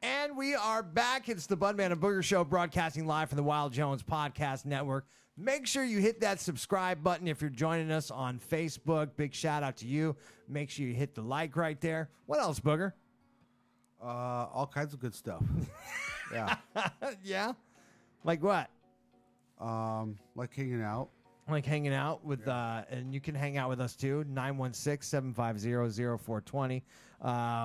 And we are back. It's the Budman and Booger Show, broadcasting live from the Wild Jones Podcast Network. Make sure you hit that subscribe button if you're joining us on Facebook. Big shout out to you. Make sure you hit the like right there. What else, Booger? All kinds of good stuff. Yeah. Yeah? Like what? Like hanging out. Like hanging out with, and you can hang out with us too, 916-750-0420.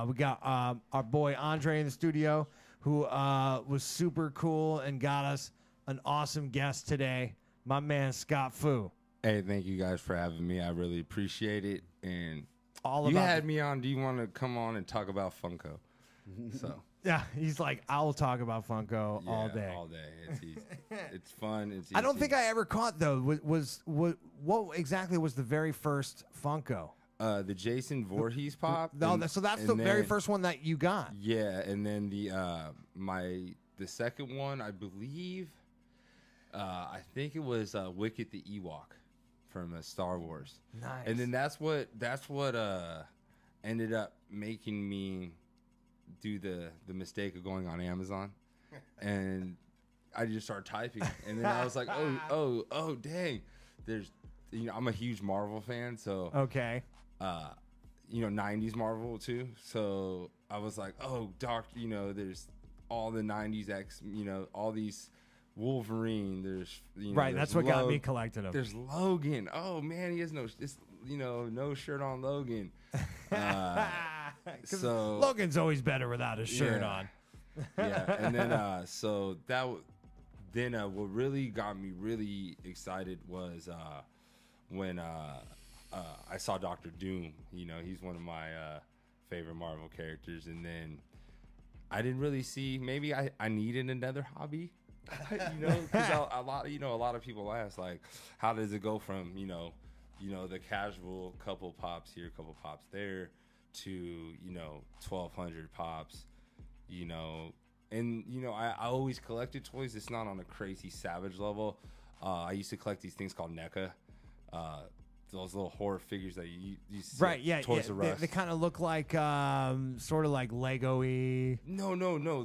We got our boy Andre in the studio who was super cool and got us an awesome guest today, my man Scott Foo. Hey, thank you guys for having me. I really appreciate it. And All you about had me on. Do you want to come on and talk about Funko? So yeah, he's like, I'll talk about Funko all day. All day. It's easy. It's fun. It's easy. I don't think I ever caught though. What exactly was the very first Funko? The Jason Voorhees pop. No, so that's the very first one that you got. Yeah, and then the second one, I believe, I think it was Wicket the Ewok from Star Wars. Nice. And then that's what ended up making me do the mistake of going on Amazon, and I just started typing, and then I was like, oh, dang, there's, I'm a huge Marvel fan, so okay, 90s Marvel too, so I was like, oh, there's all the 90s X, all these Wolverine, there's right, that's what got me collecting them. There's Logan. Oh man, he has no shirt on Logan. So Logan's always better without his shirt on. Yeah, and then what really got me really excited was when I saw Dr. Doom. He's one of my favorite Marvel characters, and then I didn't really see, maybe I needed another hobby. Because a lot of people ask, like, how does it go from the casual couple pops here, couple pops there, to 1,200 pops, and I always collected toys. It's not on a crazy savage level. I used to collect these things called NECA, those little horror figures that you see, right? Yeah, Toys R Us. They kind of look like sort of like Lego-y. No,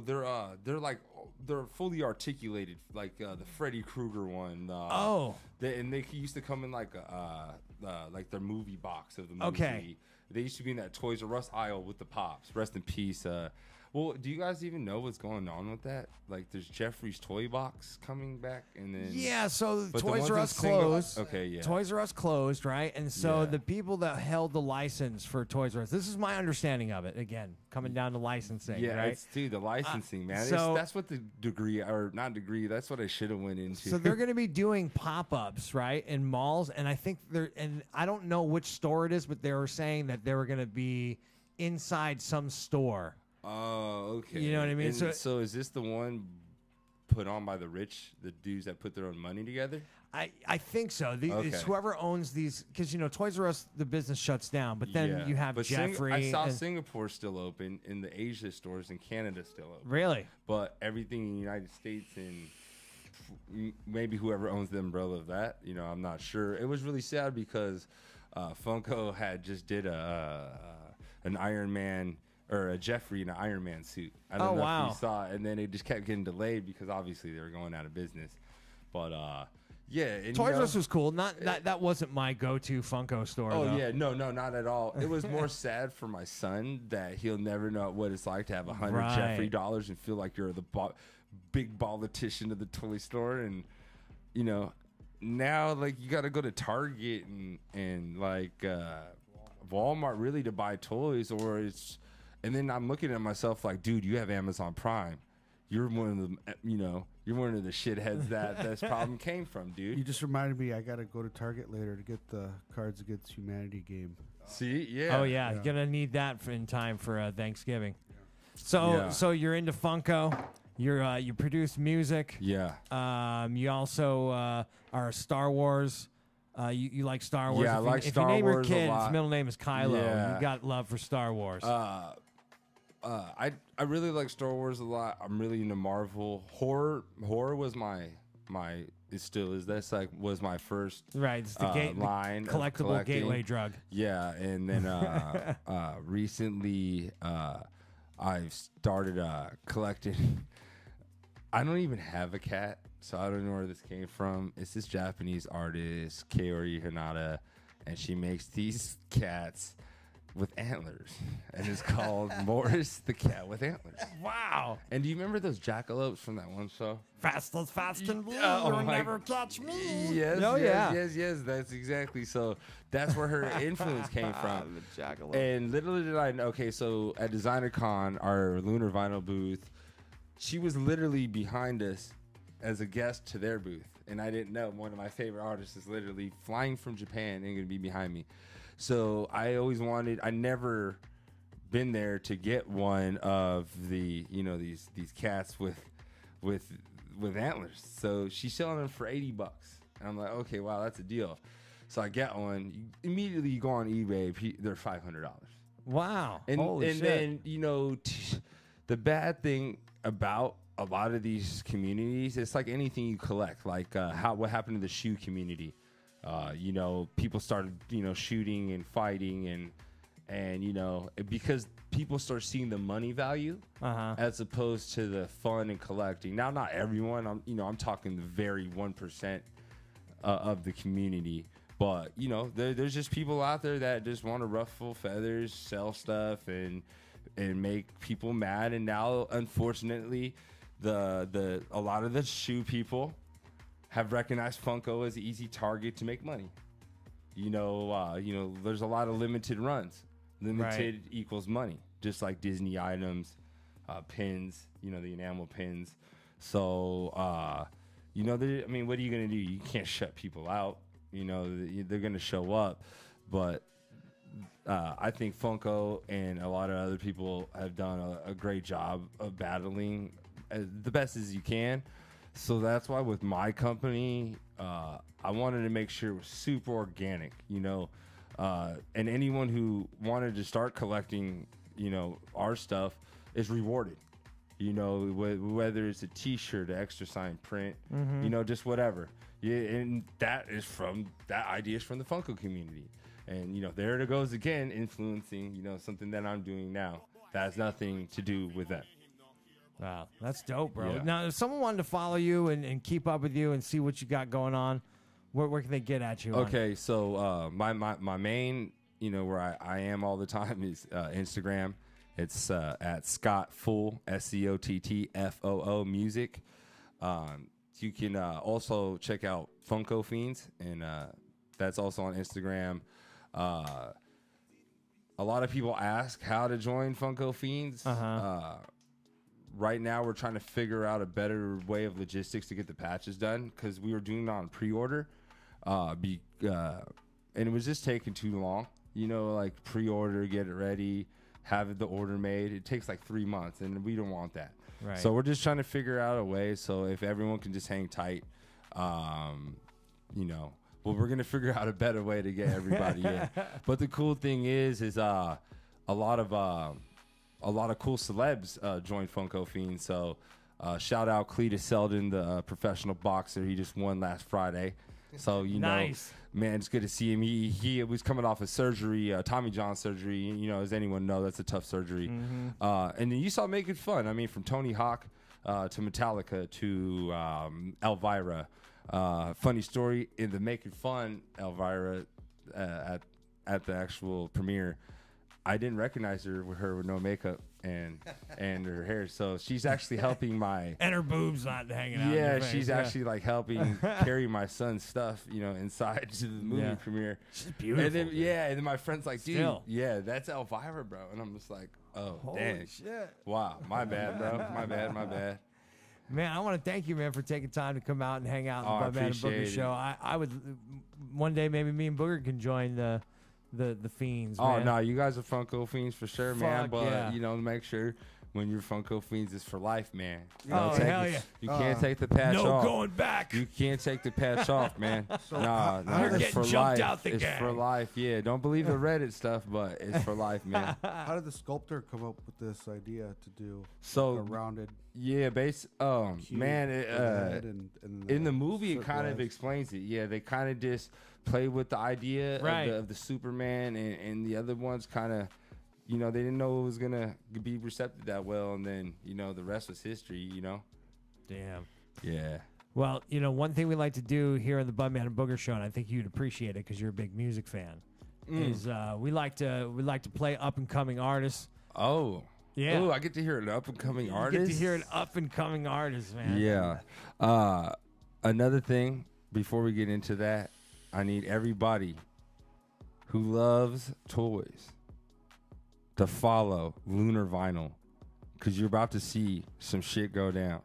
they're fully articulated, like the Freddy Krueger one. And they used to come in like their movie box of the movie. Okay. They used to be in that Toys R Us aisle with the pops. Rest in peace. Well, do you guys even know what's going on with that? Like, there's Jeffrey's toy box coming back, and then so Toys R Us closed. Okay, yeah. Toys R Us closed, right? And so the people that held the license for Toys R Us, this is my understanding of it. Again, coming down to licensing, right? Dude, the licensing, man. So that's what the degree, or not degree. That's what I should have went into. So they're going to be doing pop-ups, right, in malls, and I think and I don't know which store it is, but they were saying that they were going to be inside some store. Oh, okay. You know what I mean? And so is this the one put on by the rich, the dudes that put their own money together? I think so. It's whoever owns these, because Toys R Us, the business shuts down, but then you have Jeffrey. I saw Singapore still open, and the Asia stores in Canada still open. Really? But everything in the United States and maybe whoever owns the umbrella of that, I'm not sure. It was really sad because Funko had just did an Iron Man, or a Jeffrey in an Iron Man suit. I don't know if you saw it. And then it just kept getting delayed because obviously they were going out of business. But yeah, and, Toys R Us was cool. That wasn't my go-to Funko store. Oh though. Yeah, no, not at all. It was more sad for my son that he'll never know what it's like to have 100 Jeffrey dollars and feel like you're the big politician of the toy store. And now like you got to go to Target and like Walmart really to buy toys, or it's. And then I'm looking at myself like, dude, you have Amazon Prime. You're one of the, you're one of the shitheads that this problem came from, dude. You just reminded me I got to go to Target later to get the Cards Against Humanity game. See? Yeah. Oh, yeah. You're going to need that in time for Thanksgiving. Yeah. So you're into Funko. You produce music. Yeah. You also are Star Wars. You like Star Wars. Yeah, I like Star Wars. If you name your kid, his middle name is Kylo. Yeah. You got love for Star Wars. I really like Star Wars a lot. I'm really into Marvel. Horror was my it still is. That's like was my first it's the line collectible gateway drug. Yeah, and then recently I've started collecting. I don't even have a cat, so I don't know where this came from. It's this Japanese artist, Kaori Hanada, and she makes these cats with antlers, and it's called Morris the Cat with Antlers. Wow. And do you remember those jackalopes from that one show? Fast as fast and blue, Oh you'll my- never catch me. Yes, Oh, yeah. yes. That's exactly. So that's where her influence came from. The jackalope. And little did I know. Okay, so at Designer Con, our Lunar Vinyl booth, she was literally behind us as a guest to their booth, and I didn't know one of my favorite artists is literally flying from Japan and going to be behind me. So I always wanted. I never been there to get one of the these cats with antlers. So she's selling them for $80, and I'm like, okay, wow, that's a deal. So I get one. Immediately you go on eBay, they're $500. Wow. And Holy and shit. then the bad thing about a lot of these communities, it's like anything you collect. Like what happened to the shoe community. People started shooting and fighting and because people start seeing the money value as opposed to the fun and collecting. Now, not everyone. I'm talking the very 1% of the community. But there's just people out there that just want to ruffle feathers, sell stuff, and make people mad. And now, unfortunately, a lot of the shoe people have recognized Funko as an easy target to make money. There's a lot of limited runs. Limited equals money, just like Disney items, pins. The enamel pins. So, what are you gonna do? You can't shut people out. They're gonna show up, but I think Funko and a lot of other people have done a great job of battling the best as you can. So that's why with my company, I wanted to make sure it was super organic, and anyone who wanted to start collecting, our stuff is rewarded, whether it's a t-shirt, an extra sign print, just whatever. Yeah. And that idea is from the Funko community. And, there it goes again, influencing, something that I'm doing now. That has nothing to do with that. Wow, that's dope, bro. Yeah. Now, if someone wanted to follow you and keep up with you and see what you got going on, where can they get at you? Okay, so my main, where I am all the time is Instagram. It's at Scott Foo, SCOTTFOO music. You can also check out Funko Fiends, and that's also on Instagram. A lot of people ask how to join Funko Fiends. Right now, we're trying to figure out a better way of logistics to get the patches done because we were doing it on pre-order, and it was just taking too long. Like pre-order, get it ready, have the order made. It takes like 3 months, and we don't want that. Right. So we're just trying to figure out a way. So if everyone can just hang tight, we're gonna figure out a better way to get everybody in. But the cool thing is a lot of cool celebs joined Funko Fiends. So shout out Cletus Selden, the professional boxer. He just won last Friday. So Nice. Man, it's good to see him. He was coming off of surgery, Tommy John surgery. As anyone know, that's a tough surgery. And then you saw Making Fun. I mean, from Tony Hawk to Metallica to Elvira. Funny story, in the Making Fun Elvira at the actual premiere, I didn't recognize her with no makeup and her hair. So she's actually helping my And her boobs not hanging out. in yeah, your face. she's actually like helping carry my son's stuff, inside to the movie premiere. She's beautiful. And then, and then my friend's like, dude, Still. that's Elvira, bro. And I'm just like, oh, Holy dang. shit. Wow, my bad, bro. My bad. Man, I want to thank you, man, for taking time to come out and hang out Oh, on I the Budman and Booger appreciate it. show. I would one day maybe me and Booger can join the Fiends. Oh, man. no, you guys are Funko Fiends for sure, man. Fuck But, yeah. make sure when you're Funko Fiends, it's for life, man. Oh, hell yeah. You can't take the patch No off. going back. You can't take the patch off, man. Nah, You're it's getting for jumped life. out the It's gang. for life, yeah. Don't believe the Reddit stuff, but it's for life, man. How did the sculptor come up with this idea to do a So, rounded yeah, cube man, with the head and in the movie, it circle kind of eyes? explains it. Yeah, they kind of just play with the idea Right. of the Superman, and the other ones kind of you know, they didn't know it was gonna be receptive that well, and then, you know, the rest was history. You know. Damn. Yeah. Well, you know, one thing we like to do here on the Budman and Booger Show, and I think you'd appreciate it because you're a big music fan, is we like to play up and coming artists. Oh. Yeah. Oh, I get to hear an up and coming You artist. get to hear an up and coming artist, man. Yeah. Another thing before we get into that, I need everybody who loves toys to follow Lunar Vinyl, because you're about to see some shit go down.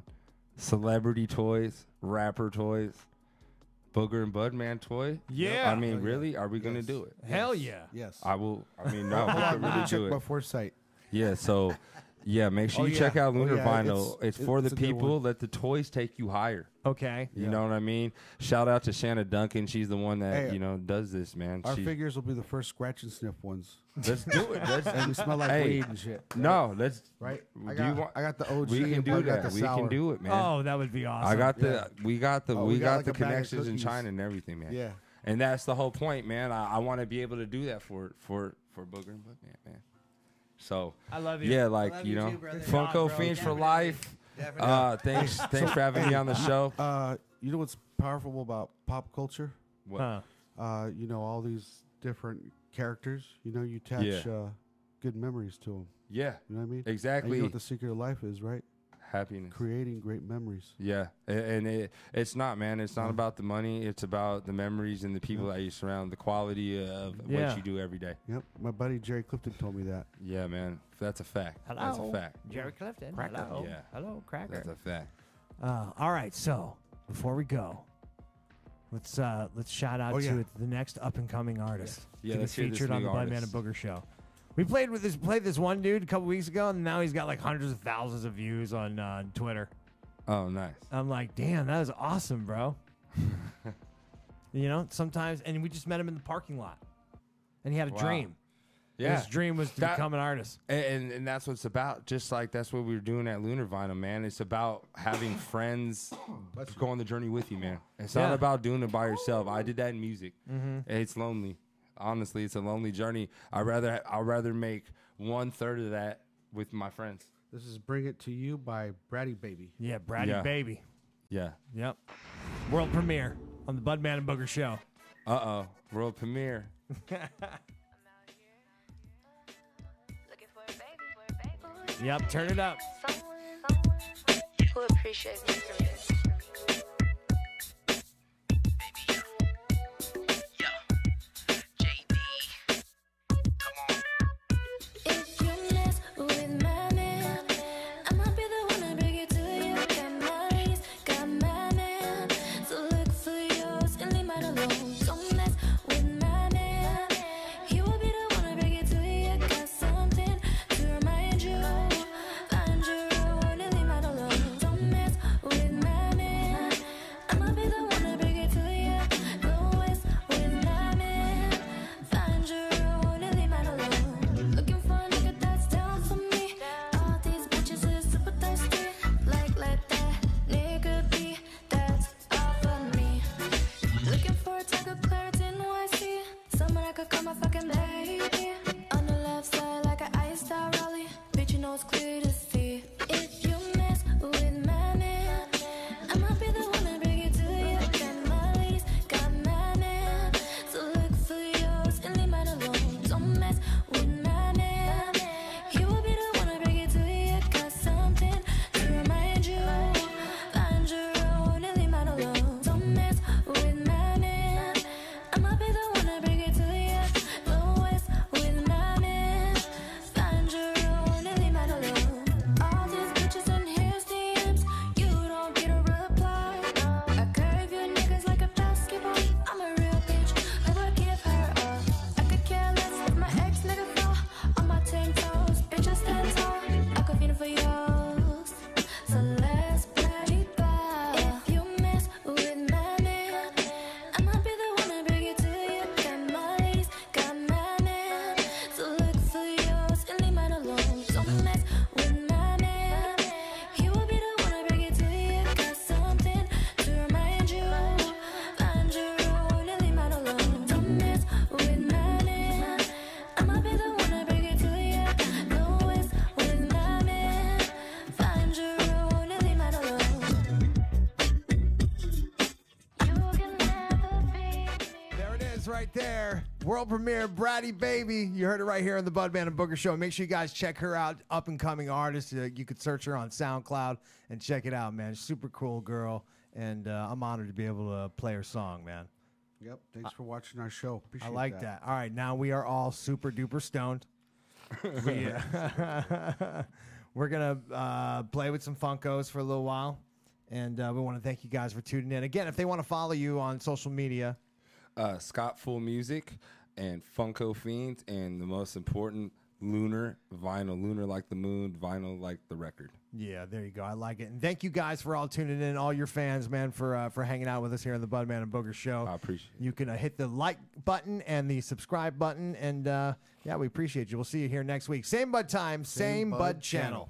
Celebrity toys, rapper toys, Booger and Budman toy. Yeah. I mean, Oh, yeah. really? Are we gonna do it? Hell yeah. Yes. I will. I mean, no, we Hold on, can let me really check do my it. foresight. Yeah. So, yeah, make sure Oh, you yeah. check out Oh, Lunar yeah, Vinyl. It's for the it's a good people. one. Let the toys take you higher. Okay. You Yeah. know what I mean? Shout out to Shanna Duncan. She's the one that, Hey, you know, does this, man. Our She- figures will be the first scratch and sniff ones. Let's do it. Let's, And we smell like Hey, weed and shit. no, let's. Right? Do I you got, want- I got the OG. We can do I got that. the We sour. can do it, man. Oh, that would be awesome. I got the. Yeah. We got the. Oh, we we got got like the a bag of connections in cookies. China and everything, man. Yeah. And that's the whole point, man. I want to be able to do that for Booger and Budman, man. So I love you. yeah, I like love you know, too, brother. Funko bro. Fiends for Definitely. life. Definitely. Thanks for having me on the show. You know what's powerful about pop culture? What? Huh. You know, all these different characters. You know, you attach Yeah. good memories to them. Yeah, You know what I mean? And exactly. you know what the secret of life is, right? Happiness. Creating great memories. Yeah, and it's not, man. It's not about the money. It's about the memories and the people that you surround, the quality of Yeah. what you do every day. Yep. My buddy Jerry Clifton told me that. Yeah, man. That's a fact. Hello. That's a fact. Jerry Clifton. Cracker. Hello. Yeah. Hello, Cracker. That's a fact. All right, so before we go, let's shout out Oh, yeah. to the next up and coming artist. Yeah, to be let's hear this featured on new the Budman and artist. Booger Show. We played this one dude a couple weeks ago, and now he's got like hundreds of thousands of views on Twitter. Oh, nice. I'm like, damn, that is awesome, bro. You know, sometimes, and we just met him in the parking lot, and he had a Wow. dream. Yeah. His dream was to That- become an artist. And that's what it's about. Just like that's what we were doing at Lunar Vinyl, man. It's about having friends go on the journey with you, man. It's not Yeah. about doing it by yourself. I did that in music. It's lonely. Honestly, it's a lonely journey. I'd rather make 1/3 of that with my friends. This is Bring It to You by Bratty Baby. Yeah, Bratty Yeah. Baby. Yeah. Yep. World premiere on the Budman and Booger Show. World premiere. Yep, turn it up. Who appreciates me for this? If you mess with my man, I might be the one to bring it to you. Got my lease, got my man. So look for yours and leave mine alone. Don't mess with my man. He will be the one to bring it to you. Got something to remind you. Find your own and leave mine alone. Don't mess with my man. I might be the one to bring it to you. Go west with my man. Find your own and leave mine alone. Looking for a nigga that's down for me. All these bitches is super thirsty. Like, let that nigga be. That's all for me. Looking for a tiger Claritin YC. Someone I could call my fucking baby. On the left side like an iced out Raleigh. Bitch, you know it's clear to see. If you mess with my man, I might be the one to bring it to you. Got my lease, got my man. So look for yours and leave mine alone. Don't mess with my man. He will be the one to bring it to you. Got something to remind you. Find your own and leave mine alone. Don't mess with my man. I might be the one to bring it to you. Go west with my man. Find your own and leave mine alone. All these bitches in his DMs, you don't get a reply. I curve you niggas like a basketball. I'm a real bitch, I would give her up. I could care less if my ex nigga fall on my 10 toes. Bitch, I stand tall. I could feel it for yours. So let's play ball. If you mess with my man, I might be the one to bring it to you. Got my lease, got my man. So look for yours and leave mine alone. Don't mess with my man. He will be the one to bring it to you. Got something to remind you. Find your own and leave mine alone. Don't mess with my man. I might be the one to bring it to you. right there. World premiere, Bratty Baby. You heard it right here on the Budman and Booger Show. Make sure you guys check her out. Up and coming artist. You could search her on SoundCloud and check it out, man. Super cool girl. And I'm honored to be able to play her song, man. Yep. Thanks for watching our show. Appreciate I like that. All right, now we are all super duper stoned. We're going to play with some Funkos for a little while. And we want to thank you guys for tuning in. Again, if they want to follow you on social media. Scott Foo Music and Funko Fiends. And the most important, Lunar Vinyl. Lunar like the moon, vinyl like the record. Yeah, there you go. I like it. And thank you guys for all tuning in, all your fans, man, for hanging out with us here on the Budman and Booger Show. I appreciate it. You can hit the like button and the subscribe button. And, yeah, we appreciate you. We'll see you here next week. Same Bud time, same Bud channel.